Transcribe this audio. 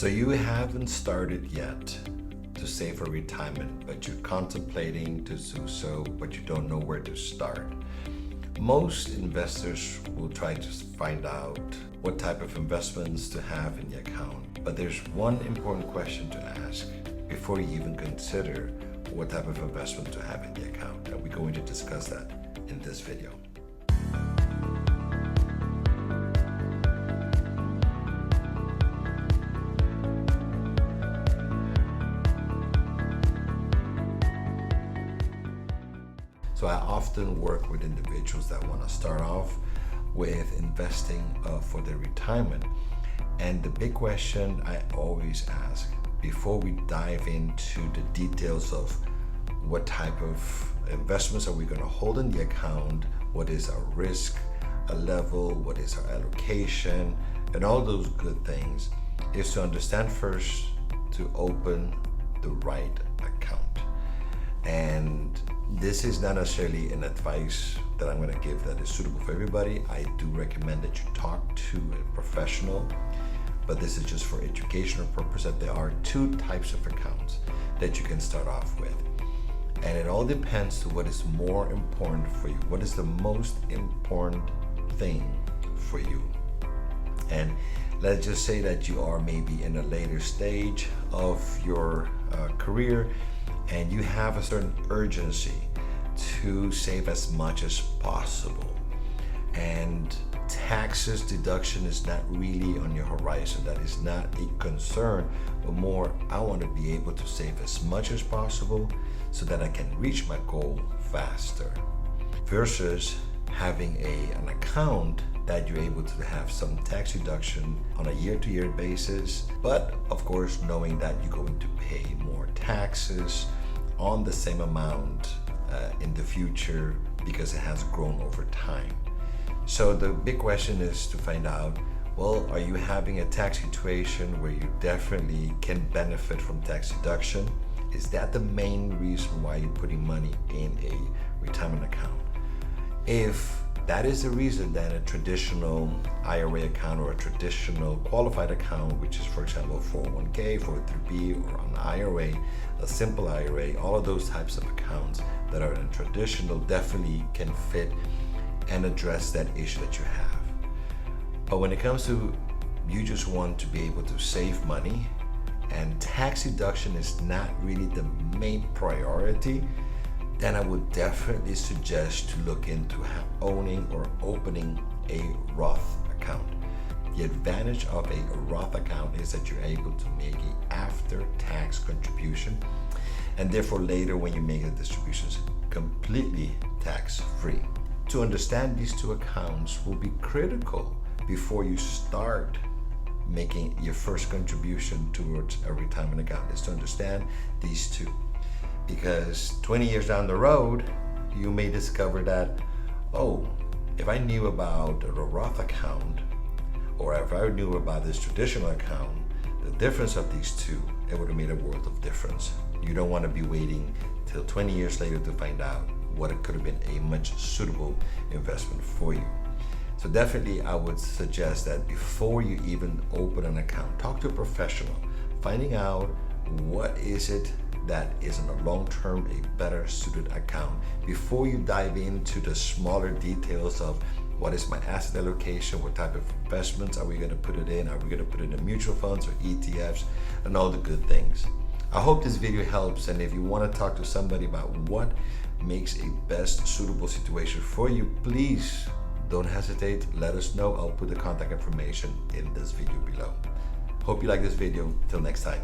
So you haven't started yet to save for retirement, but you're contemplating to do so, but you don't know where to start. Most investors will try to find out what type of investments to have in the account, but there's one important question to ask before you even consider what type of investment to have in the account, and we're going to discuss that in this video. So I often work with individuals that want to start off with investing for their retirement. And the big question I always ask before we dive into the details of what type of investments are we going to hold in the account, what is our risk level, what is our allocation, and all those good things, is to understand first to open the right account. And this is not necessarily an advice that I'm going to give that is suitable for everybody. I do recommend that you talk to a professional, but this is just for educational purpose, that there are two types of accounts that you can start off with. And it all depends to what is more important for you. What is the most important thing for you? And let's just say that you are maybe in a later stage of your career, and you have a certain urgency to save as much as possible. And taxes deduction is not really on your horizon. That is not a concern, but more, I want to be able to save as much as possible so that I can reach my goal faster. Versus having an account that you're able to have some tax deduction on a year-to-year basis, but of course knowing that you're going to pay more taxes on the same amount in the future because it has grown over time. So the big question is to find out, well, are you having a tax situation where you definitely can benefit from tax deduction? Is that the main reason why you're putting money in a retirement account? If that is the reason, then a traditional IRA account or a traditional qualified account, which is, for example, 401k, 403b, or an IRA, a simple IRA, all of those types of accounts that are in traditional definitely can fit and address that issue that you have. But when it comes to you just want to be able to save money and tax deduction is not really the main priority, then I would definitely suggest to look into owning or opening a Roth account. The advantage of a Roth account is that you're able to make an after-tax contribution, and therefore later when you make the distributions, completely tax-free. To understand these two accounts will be critical before you start making your first contribution towards a retirement account, is to understand these two. Because 20 years down the road, you may discover that, oh, if I knew about a Roth account, or if I knew about this traditional account, the difference of these two, it would have made a world of difference. You don't want to be waiting till 20 years later to find out what it could have been a much suitable investment for you. So definitely I would suggest that before you even open an account, talk to a professional, finding out what is it that is in the long term a better suited account before you dive into the smaller details of what is my asset allocation, what type of investments are we going to put it in, are we going to put it in mutual funds or ETFs, and all the good things. I hope this video helps, and if you want to talk to somebody about what makes a best suitable situation for you, please don't hesitate, let us know. I'll put the contact information in this video below. Hope you like this video. Till next time.